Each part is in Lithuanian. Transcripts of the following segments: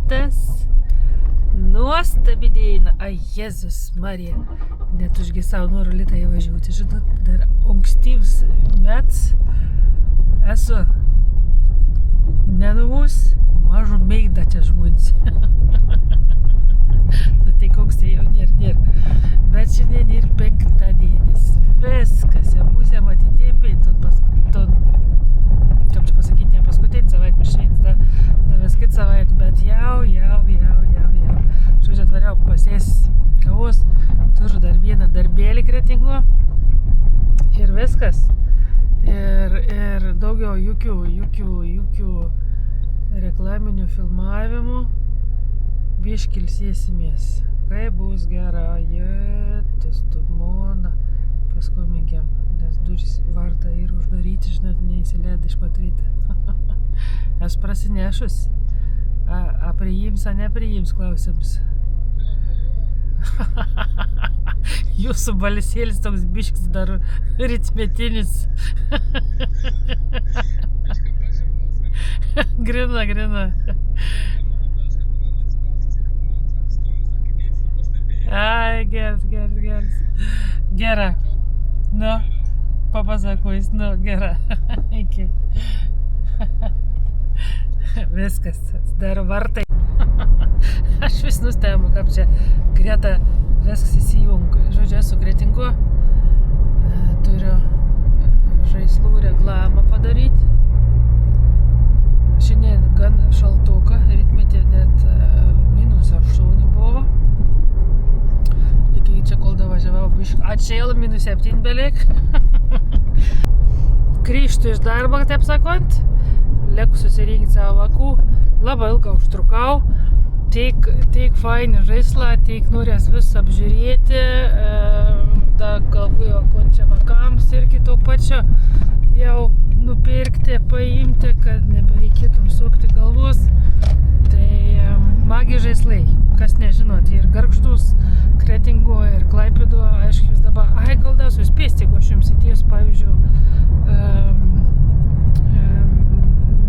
rytas. Nuostabi diena. Ai, Jėzus Marija. Net užgi savo noriu litą įvažiuoti. Žinot, dar ankstyvs metas. Esu nenumus, mažu meida čia žmonės. Tai koks tai jau nėr. Bet šiandien ir penktadienis. Viskas, jau būsėm atitėpiai, kaip čia pasakyti, ne paskutinį savaitę prieš vienas, da vis kitą savaitę, bet jau. Žodžiu, atvariau pasės kavos, turiu dar vieną darbėlį Kretingų ir viskas. Ir daugiau jokių reklaminių filmavimų. Biškį ilsėsimės. Kai bus gera, jėtus, tu mona. Paskui mėgiam, nes durys vartą ir uždaryti, žinot, neįsileidai iš pat rytą. Aš prasinešus. A priims, a nepriims klausimus. Jūsų balsėlis toks biškis dar ritmetinis. Grina. Ai, geras. Gera. Nu, papasakojus, gera. Iki. Viskas, atsidaro vartai. Aš vis nustemu, kaip čia greta viskas įsijungia. Žodžiu, esu Kretingu. Turiu žaislų reklamą padaryti. Šiandien gan šaltuka, rytmetė net -8 buvo. Iki čia kol davažiavau biškį. Atšėlo -7 beveik. Grįžtu iš darbo, taip sakant. Leku susirinkti savo vakų. Labai ilgą užtrukau. Teik fainį žaislą, teik norės vis apžiūrėti. Da galvoju, končia vakams irgi to pačio jau nupirkti, paimti, kad nebereikėtum sukti galvos. Tai magi žaislai, kas nežinot, ir Gargždus, Kretingu, ir Klaipėdo, aišku, jūs dabar, gal dar suspėsti, jeigu aš jums įdėjus, pavyzdžiui,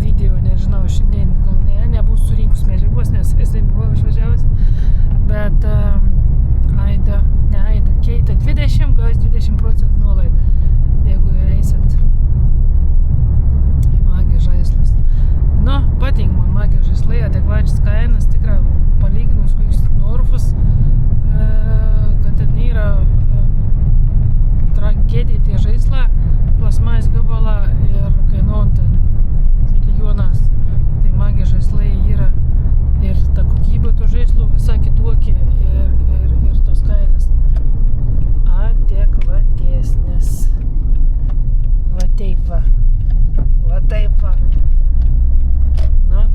video, nežinau, šiandien gal nebus surinkus medžiagos, nes jisai buvo išvažiavęs, bet Keita 20, gaus 20% nuolaidą, jeigu eisit į magijos žaislus. Patinka man magijos žaislai, adekvačios kainas, tikrai palyginus kokius Norfus, kad ten yra tragedija tie žaislą, plasmais gabalą ir kainuoja milijonas. Tai magijos žaislai yra ir ta kokybė tų žaislų visai kitokia ir tos kainas adekvatesnės. Va taip va.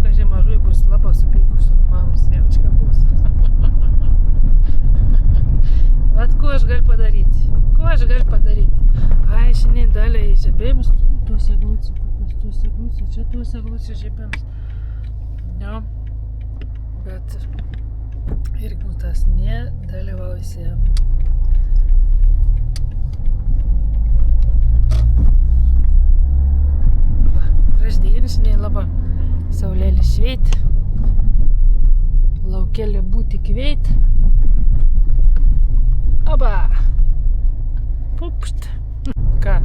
Kažkai mažai bus labai supykusių mamos, jaučka bus. Vat ko aš galiu padaryti? Ai, šiandien dalį žibėjimus, tuos eglučių žibėjimus. Bet irgi tas nedalyvausi. Graždienis, šiandien labai saulėlį šveit, laukelį būti kveit. Oba! Pupšt! Ką?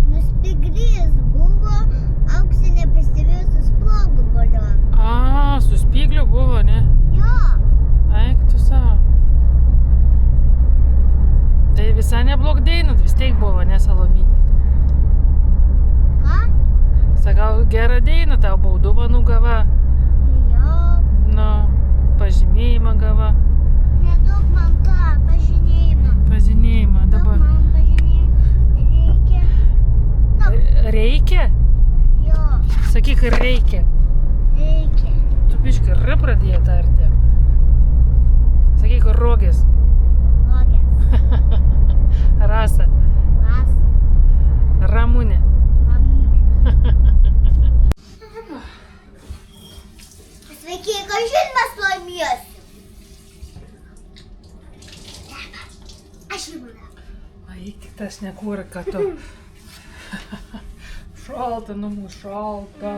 Nuspigrys buvo, auksinė pastebėjo su splogu buvo. Su spygliu buvo, ne? Jo. Eik tu savo. Tai visai neblog deinat, vis tiek buvo, ne Salomytė? Ką? Sakau, gerą deiną, tau baudovanų gava. Jo. Pažymėjimą gava. Nedaug man ką, Pažymėjimą, dabar. Daug man pažymėjimą reikia. Reikia? Jo. Sakyk, reikia. Reikia. Tu biškai pradėjo tarti. Sakyk, rogės. Rasa. Ramunė. Sveiki, kažin mes laimėsim. Aš nebūna. Ai, tik tas nekūra, kad tu. Šalta, šalta.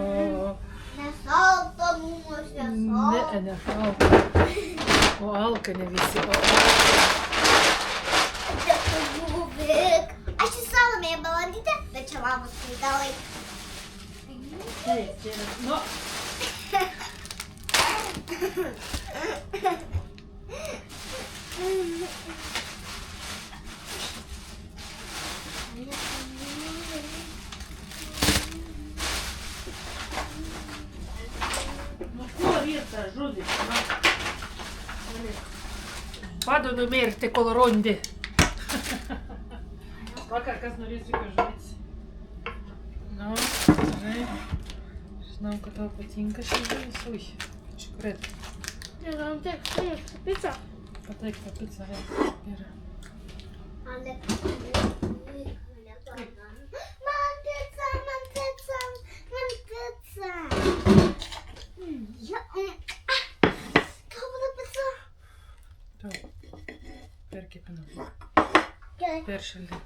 Nesalta žalumo šviesos. Ne šalta. O alkani visi. Aš į Salomėją Balandytę, bet čia mamos skaitalai. Taip, nu. Nu, ko vieta žudė? Padu numirti, kol rondi. Vakar, kas norės reikia žudėti. Nu, žinai. Žinau, kad tau patinka šį žuvis. Ui, šikret. Tai gal tiek, pica. Pateik tą pizzą, gerai. Man pizza. Ja, kalbada pizza. Tau, perkepinau. Gerai. Peršildė.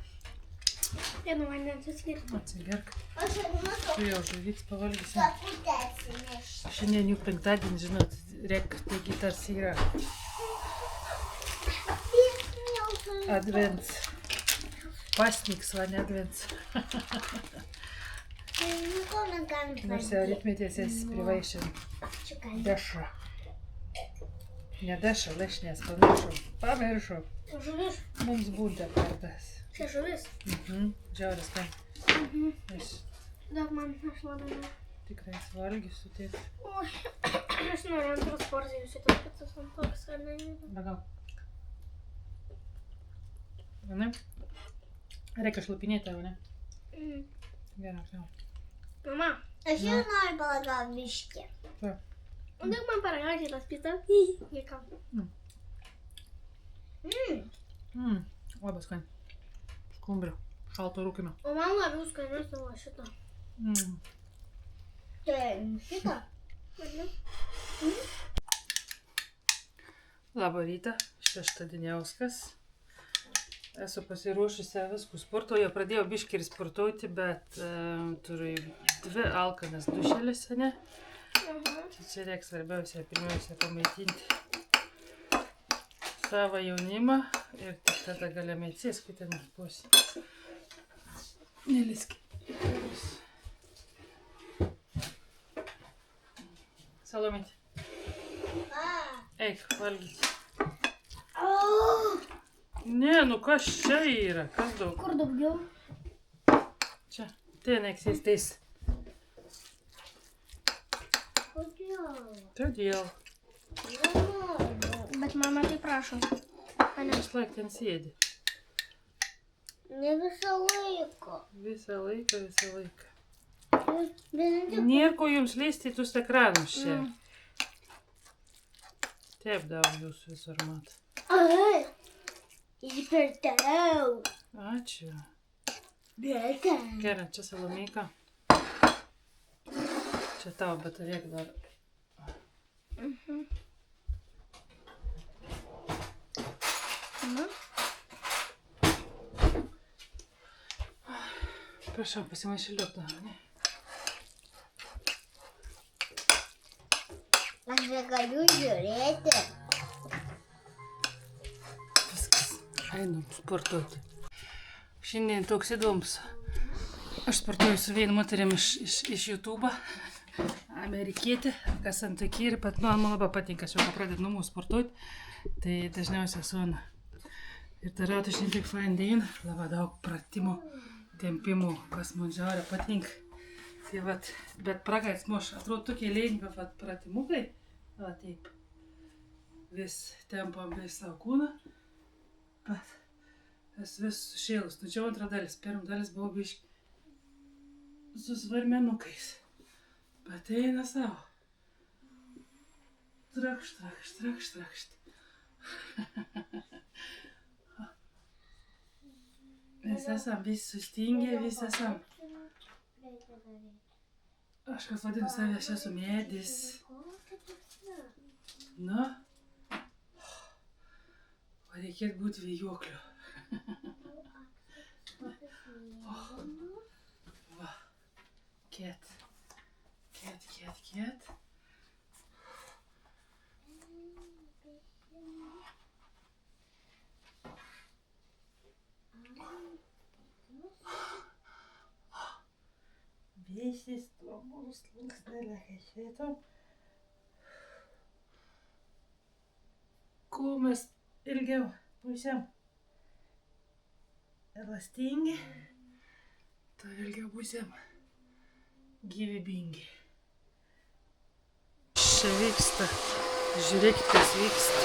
Vienu vandens atskirti. Atsigerk. Aš jau matau, Tu jau žuvyts pavalgysi. sakutę atsinešti. Šiandien jau penktadienį, žinot, rek, taigi tarsi yra advents. Pasniks, va, ne advents. Ko mes galim Nors jau rytmetės esi privaišin dešrą. Ne dešrą, lešnes, pamiršau. Žuvis. Mums būdė kartas. Čia žuvis. Džiauris, ką? Aš Daug man aš labai noriu. tikrai valgysiu, taip. Oi, aš noriu antros porzijos šitos picos ant toks, ar ne? Bagal. Ne? Reikia šlapinėti, o ne? Gerai, jau. Mama, aš jau noriu palagauti biškį. Taip. O daug man paragauti tas pizzas? Niekam. Labai skani. Skumbrio. Šalto rūkime. O man labiau skanius tavo šito. Tai šito? Labą rytą, Šeštadieniauskas. Esu pasiruošusi viskų sportuoju. Pradėjau biškį ir sportuoti, bet turiu 2 alkanas dušelės, ne? Tai čia reikia svarbiausia, pirmiausia, pamaitinti savo jaunimą ir tik tada galime įsės, kai ten bus. Neliski. Salomėti. Eik, valgyti. Ne, nu kas čia yra? Kas daug? Kur daugiau? Čia. Ten eksistės. Kodėl? Todėl. Bet mama tai prašo. Aš laik ten sėdi. Ne visą laiką. Visą laiką. Nėr ko jums leisti į tus ekranus čia. Taip daug jūsų visur mat. Ai, per daug. Ačiū. Bet. Gerai, čia Salomėka. Čia tau, bet reikia dar. Prašau, pasimaišėliuk dar, ne? Aš negaliu žiūrėti. Viskas. Einam sportuoti. Šiandien toks įdomus. Aš sportuoju su vienu moterim iš YouTube. Amerikietė, kas antakį ir pat, man labai patinka, aš jau pradėt nuo mūsų sportuoti. Tai dažniausiai sona. Ir darau šiandien tik fain dieną. Labai daug pratimų, tempimų, kas man žiauriai patinka. Tai vat, bet pragaits moš, atrodo tokie lengvi pratimukai. Va taip. Vis tempam vis savo kūną. Bet esu vis sušėlus. Nu čia antra dalis. Pirma dalis buvo biški su svarmenukais. Bet eina savo. Trakšt. Mes esam visi sustingę, visi esam. Aš kas vadinu save, aš esu medis. Nu. O reikėtų būti vėjuokliu. Va. Ket. Vėsis, tromulus, lanksnelę, švietom. Kuo mes ilgiau būsim elastingi, tuo ilgiau būsim gyvybingi. Čia vyksta, žiūrėkit, kas vyksta.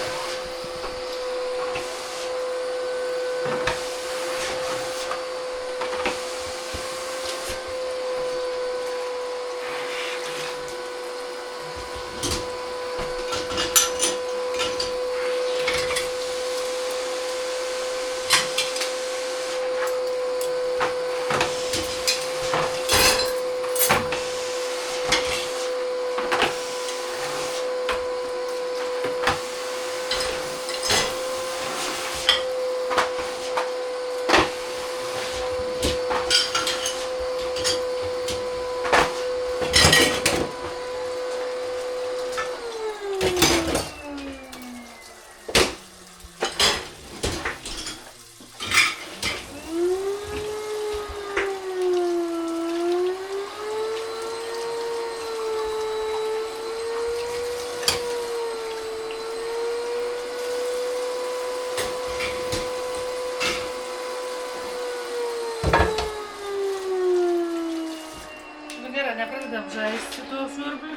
Nepradedam žaisti tuo siurbliu.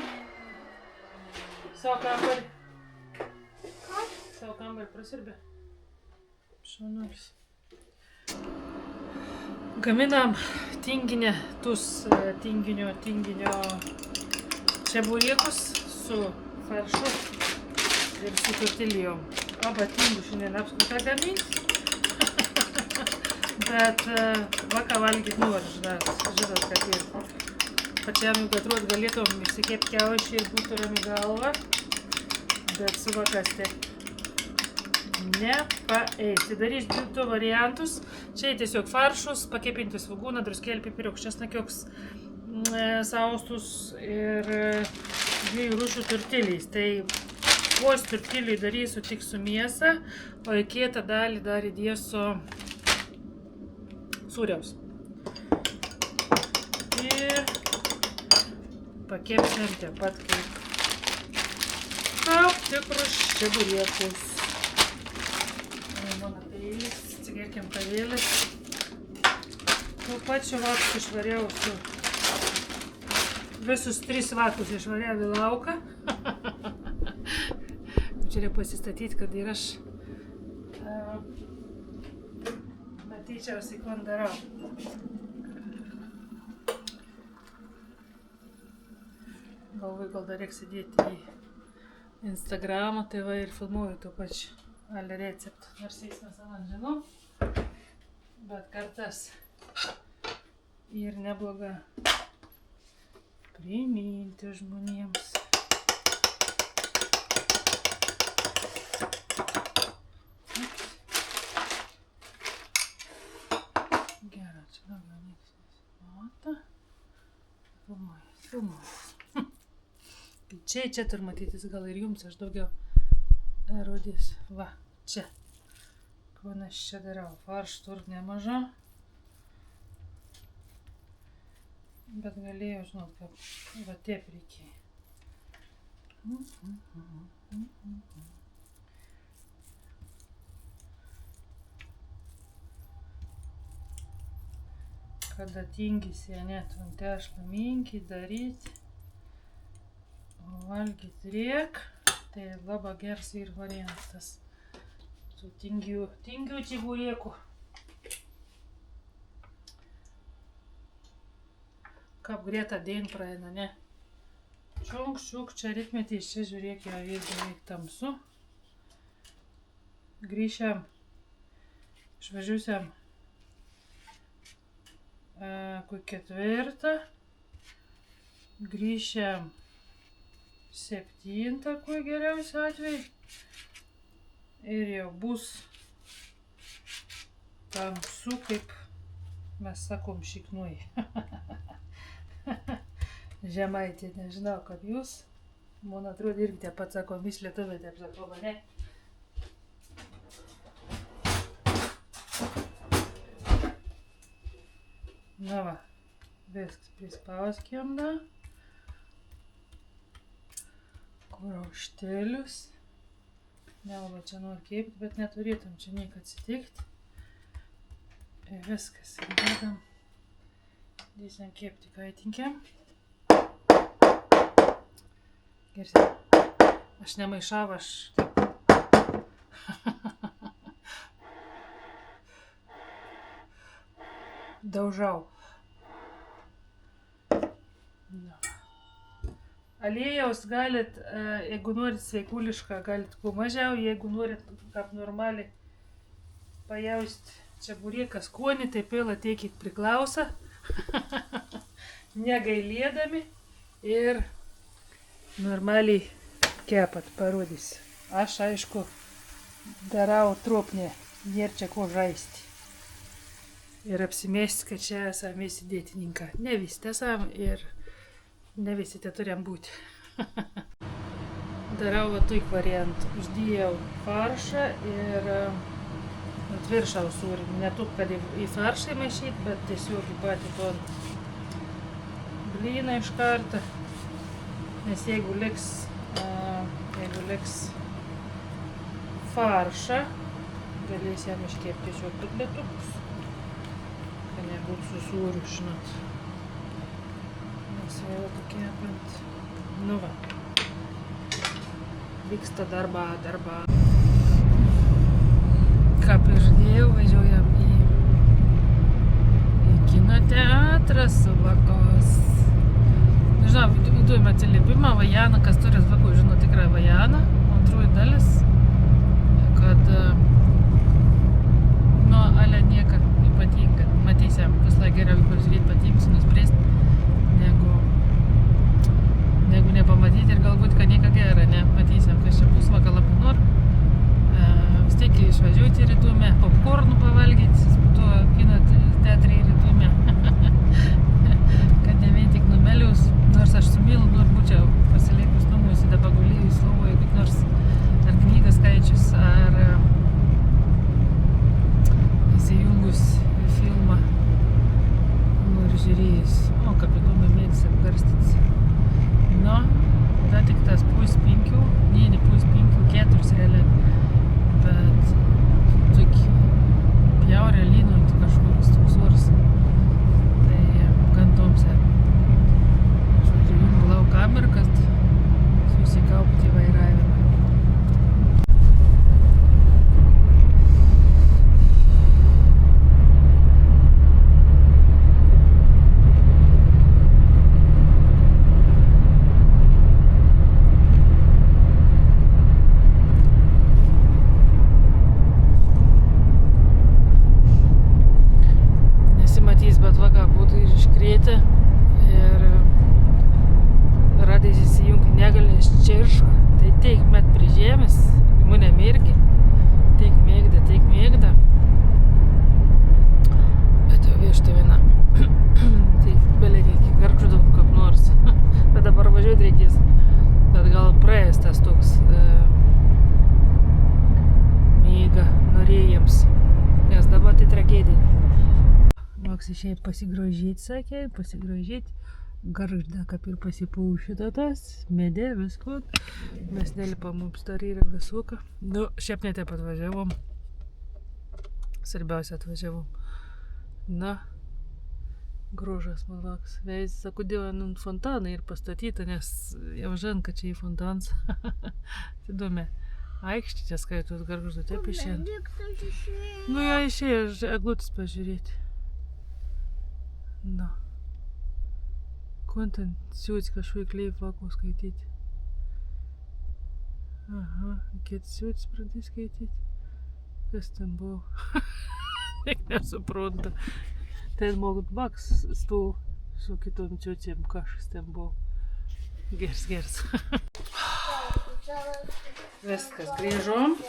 Savo kambarį. Savo kambarį prasiurbė. Šaunuolis. Gaminam tinginio čeburėkus su faršu ir su tortilijom. Arba tingų šiandien apskritai gaminti. Bet vaką valgyti noriu, žinot, kad ir pačiam juk atrodo galėtum išsikepti kiaušį ir būtų rami galva, bet su vakaste nepaeis. Tai darys du variantus. Čia tiesiog faršus, pakepinti svogūną, druskėlį, pipiriukus, česnakiukus, saustus ir dviejų rūšių tortilės. Tai vos tortilį darysiu tik su mėsa, o į kietą dalį dar įdėsiu sūriaus. Ir pakepsim taip pat kaip tikrus čeburėkus. Mano peilis, atsigerkim pavėlis. Tuo pačiu vakus išvariausiu. Visus 3 vakus išvariau į lauką. Čia reikia pasistatyti, kad ir aš matyčiausi, ko darau. Galvoju, gal dar reiks įdėti į Instagramą, tai va ir filmuoju tuo pačiu ale receptą. Nors jais visą žinau, bet kartas ir nebloga priminti žmonėms. Gerai, čia daugiau nieks nesmata. Filmuojas. Čia tur matytis, gal ir jums aš daugiau rodys. Va, čia. Ko aš čia darau? Farš tur nemaža. Bet galėjau, žinot, kad va taip reikėjo. Kada tingisi, net tešlą minkį daryti, o valgyti reik, tai labai geras ir variantas su tingių čeburėkų. Kaip greta dien praeina, ne? Čiunk, čia rytmetys, čia žiūrėk, jau beveik tamsu. Grįšiam, išvažiuosiam kokį 4, grįšiam 7, kuo geriausiu atveju. Ir jau bus tamsu, kaip mes sakom, šiknui. Žemaitė, nežinau, kaip jūs. Man atrodo, irgi tie pat sakom, vis lietuvė, taip sakoma, ne? Na va, viskas prispauskėm, da. Rauštelius. Nelabai čia noriu kepti, bet neturėtum čia nieko atsitikti. Ir viskas. Dedam. Dėsim kepti kaitinkiam. Gersiai. Aš nemaišau, aš daužau. Na. Aliejaus galit, jeigu norit sveikulišką, galit kuo mažiau, jeigu norit kaip normaliai pajausti čeburėką skonį, tai pilą tiekit priklauso, negailėdami ir normaliai kepat, parodysiu. Aš, aišku, darau trupnį, nėra čia ko žaisti. Ir apsimesti, kad čia esame visi dėtininką. Ne visi esam ir ne visi te turėjom būti. Darau va tokį variantą. Uždėjau faršą ir atviršau sūrį. Ne tuk, kad į faršą įmaišyti, bet tiesiog į patį ton blyną iš karto. Nes jeigu liks faršą, galės jam iškepti tiesiog kotletukus. Kad nebūtų su sūriu, žinot. Nes vėl tokie apant. Nu va. Vyksta darba. Ką prižadėjau, važiuojam į kino teatrą su vakos. Nežinau, įduojame atsiliepimą, Vajana, kas turi vakų, žino tikrai Vajana. Antroji dalis, kad ale nieko ypatinga. Matysim, vis laik geriau pažiūrėti patiems, nuspręsti, negu nepamatyti ir galbūt, kad nieko gero, ne? Matysim, kas čia bus vakar labai nori. Vis tiek išvažiuoti rytume, popkornų pavalgyti, po to kino teatrį rytume. Kad ne vien tik numelius, nors aš su Milu nors būčiau pasiliekus namus, tada pagulėjus lovoje, kaip nors ar knygą skaičius, ar įsijungus filmą ir žiūrėjus. O, kaip įdomu mėgsi apgarstyti. Nu, da tik tas puspenkių, ne puspenkių, 4 realiai. Bet tokį pjaurę lynojant kažkoks toks ors. Tai gan tomse. Žodžiu, jungu lau kamerą, kad susikaupti vairavimą. Ir radęs įsijungti negalės čiršką, tai teik met prie žemės, mane mirgi, teik mėgda. Bet jau viešta viena, tai belieka iki Gargždų kaip nors, bet dabar važiuoti reikės, bet gal praėjęs tas toks mėga norėjams, nes dabar tai tragedija. Maks išėjai pasigrožėti, sakė, Gargžda, kaip ir pasipaušito tas, medė, visko. Mes nelipam, mums dar yra visoka. Nu, šiaip ne taip atvažiavom. Svarbiausia atvažiavom. Na, grožas man vaks. Veis, sako, dėjo ant fontaną ir pastatyta, nes jau žin, kad čia į fontans. Įdomi. Aikštė čia skaitos Gargždu, taip išėjant. Nu, jo išėjo eglutis pažiūrėti. Na. Ko ten siūti kažkokį kleifakų skaityti? Aha, kiek siūtis pradės skaityti? Kas ten buvo? Nek nesuprantu. Ten mogut baks stų su kitom čiūtėm, kažkas ten buvo. Gers. Viskas, grįžom.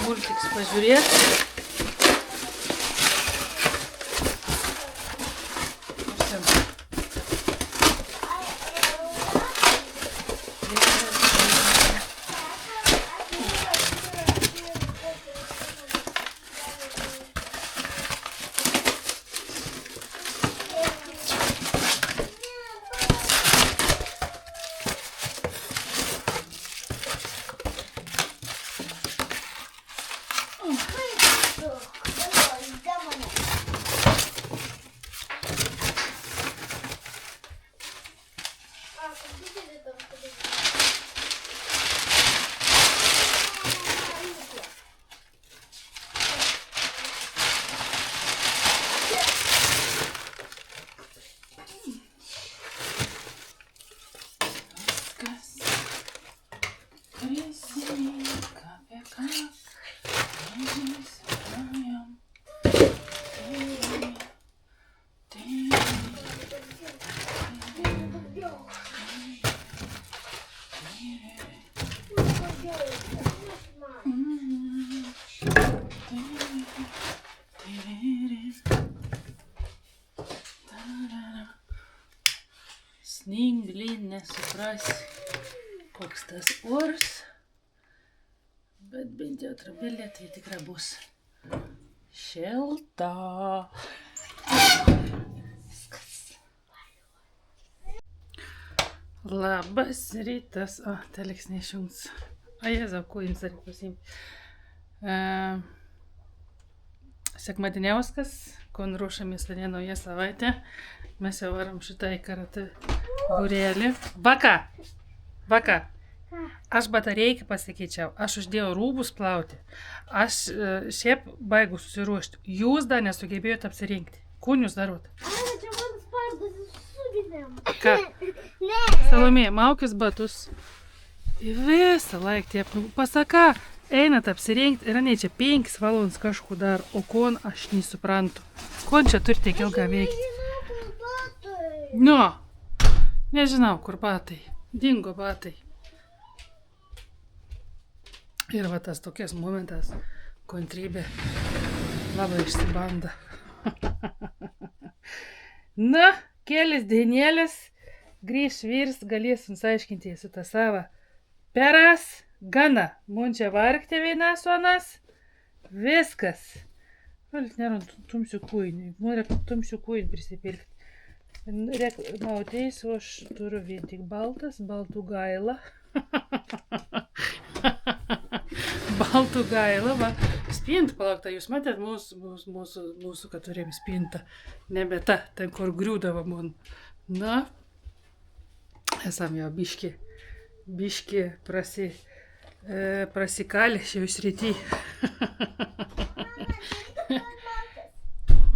Multiks pažiūrėti. Sning, blin, nesuprasi, koks tas oras. Bet bent jau Trabilė tai tikrai bus šilta. Labas rytas. O, teliks neišjungs. A, Jėzau, ko jums reikia pasiimti. Sekmadieniauskas, kon ruošiamės Lenė naują savaitę. Mes jau varam šitą į karatė būrelį. Vaka, aš batareiką pasikeičiau, aš uždėjau rūbus plauti. Aš šiaip baigu susiruošti. Jūs dar nesugebėjote apsirinkti. Ko jūs darot? Čia man spardas suginėm. Ką? Salomė, maukis batus. Į visą laik tiep. Pasaka, einat apsirinkti, yra ne čia 5 valandas kažkur dar, o kon aš nesuprantu. Kon čia turi tiek ilgą veikti. Nu, nežinau, kur batai. Dingo batai. Ir va tas tokias momentas, kontrybė labai išsibanda. Na, kelias dienėlis, grįž vyrs, galės jums aiškinti su tą savo. Peras, gana, mun čia vargti vienas onas, viskas. Valit nėra tumsių kūjinių, noriu tumsių kūjinių prisipirkti. Mauteis, o aš turiu vien tik baltų gailą. Baltų gailą, va. Spinta palaukta, jūs matėt mūsų, kad turėjom spintą. Nebe ta, ten kur griūdavo mun. Na, esam jau biški prasikalė šiau srity.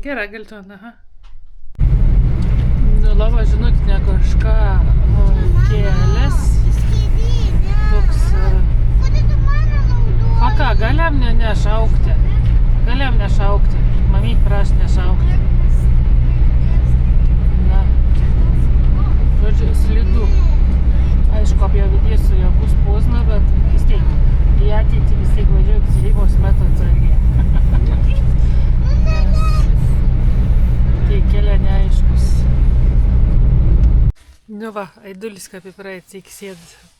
Gerai, galton, aha. Nu, lava, žinokit, ne kažką kelias. Toks... Faka, galiam nešaukti. Mamyk praš nešaukti. Na. Žodžiu, slidu. Aišku, apjauvidėsiu, jau bus pozna, bet vis tiek į ateitį vis tiek važiuoju žygos metu atsargiai. Tai kelia neaiškus. Nu va, aidulis kaip įpraeit, iki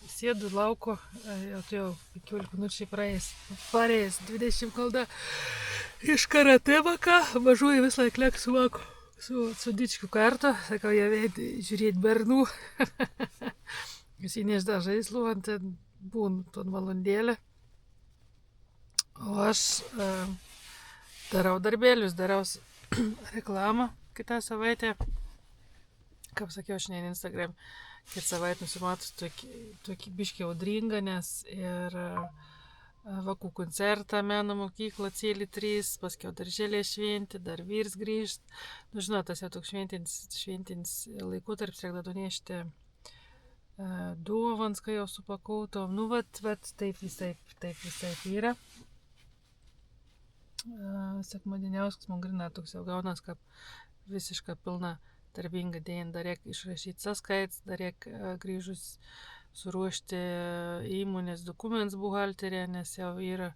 sėdu lauko, jau 15 minučiai praėjęs 20 kalda iš karatė vaka, važiuoju vis laik lėk su vaku, su dičkiu kartu, sakau, jie veidai žiūrėti bernų. Jūs įnešda žaislų, ant ten būn ton valandėlę. O aš darau darbėlius, darau reklamą kitą savaitę. Kaip sakiau, šiandien Instagram, kad savaitę nusimatus tokį biškį audringą, nes ir vakų koncertą meno mokyklą cėlį 3, paskiau darželė šventį, dar vyrs grįžt. Nu, žinot, tas jau toks šventinis laikotarpis, reikia nešti dovans, kai jau supakautom. Nu, vat, taip visai yra. Sekmadieniauskas man grina toks jau gaunas, kaip visiška pilna darbinga diena, dar reik išrašyti sąskaitas, dar reik grįžus suruošti įmonės dokumentus buhalterė, nes jau yra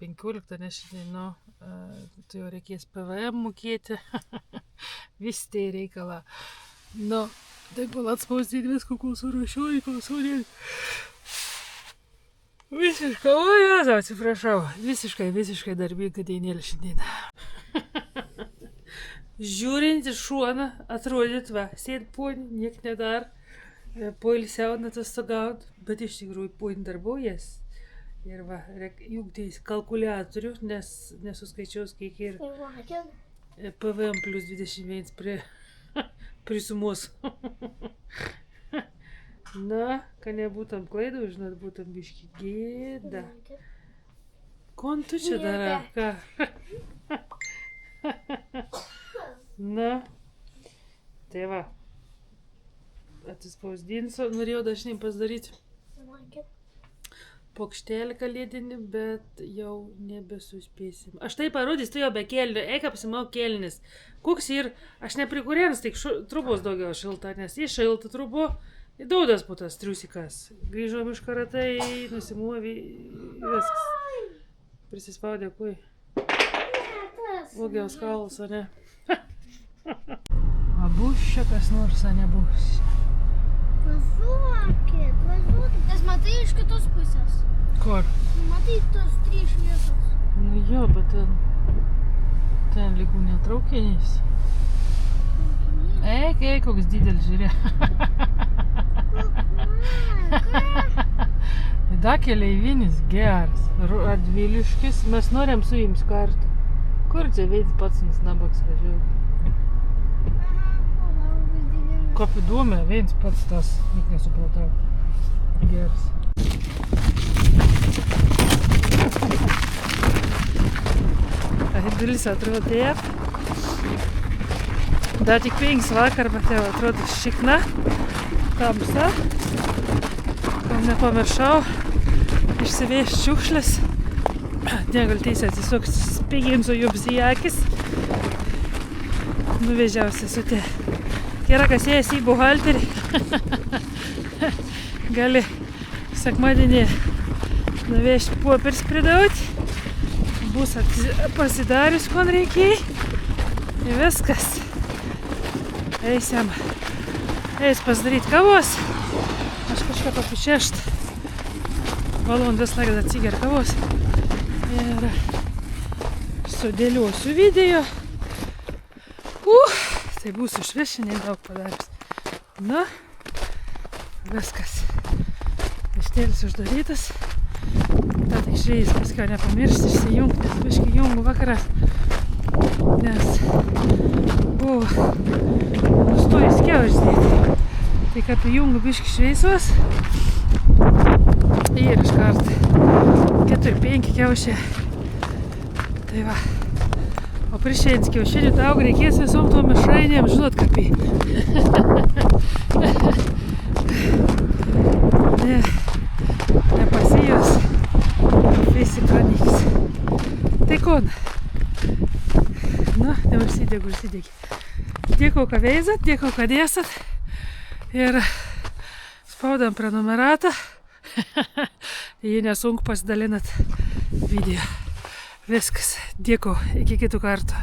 15, nes šiandien, tai jau reikės PVM mokėti. Vis tai reikala. Nu, taip gal atspausdyti viską, kol suruošiuoju, kol surėdį. Visiškai darbinga dienėlė šiandien. Žiūrint iš šoną, atrodyt, va, sėd ponį, niek nedar, poilsiau atostogaut, bet iš tikrųjų ponį darbuojas. Ir va, reik jungtis kalkuliatorių, nes nesuskaičiaus, kiek ir PVM plus 21 prie sumos. Na, kad nebūtum klaidų, žinot, būtum biški gėda. Kon tu čia darai, ką? Na, tai va, atsispausdinsiu, norėjau dažnai pasidaryti pokštelį kalėdinį, bet jau nebesuspėsim. Aš tai parodys, tu jau be kelnių, eik apsimauk kelnis. Koks ir, aš neprikurėns, tik trubos daugiau šilta, nes į šiltą trubo, į daudas putas triusikas. Grįžom iš karatai, nusimovė, viskas. Prisispaudė kuj. Logiaus kaulus, o ne? A bus čia kas nors, a nebus. Važiuokit. Nes matai iš kitos pusės. Kur? Matai tos 3 šviesos. Nu jo, bet ten lygų netraukinys. Eik, koks didelis, žiūrė. Da keleivinis geras, Radviliškis, mes norėjom su jums kartu. Kur čia veidis pats mums nabaks važiuoti? Kopiduome, veidis pats tas, nik nesupratau. Geras. Dalis atrodo taip. Da tik 5 vakar, bet jau atrodo šikna, tamsa. Kol nepamiršau išsivežti šiukšles. Negal teisę tiesiog spiginsiu jums į akis. Nuvežiau sesutę. Yra kas ėjęs į buhalterį. Gali sekmadienį nuvežti popierius pridauti. Bus pasidarius, ko reikėjai. Ir viskas. Eisim. Eis pasidaryti kavos. Aš kažką papušešt. Valandas laikas atsiger kavos. Ir sudėliosiu video. Tai būsiu šviešiniai daug padarius. Nu, viskas. Vištėlis uždarytas. Ta tik šreis, paskui nepamiršti išsijungti, nes biškai jungu vakarą. Nes buvo nustojus kiauždėti. Tai kaip jungu biškai šreisos. Ir iškart 4-5 kiaušė. Tai va. O prieš kiaušinių daug reikės visom tom mišrainėm, žinot kapį. Nepasijos. Visi pranyks. Tai kon. Nu, neužsidėk, užsidėk. Dėkau, kad veizat, dėkau, kad esat. Ir spaudam prenumeratą. Jei nesunku pasidalinat video. Viskas. Dėkau. Iki kitų kartų.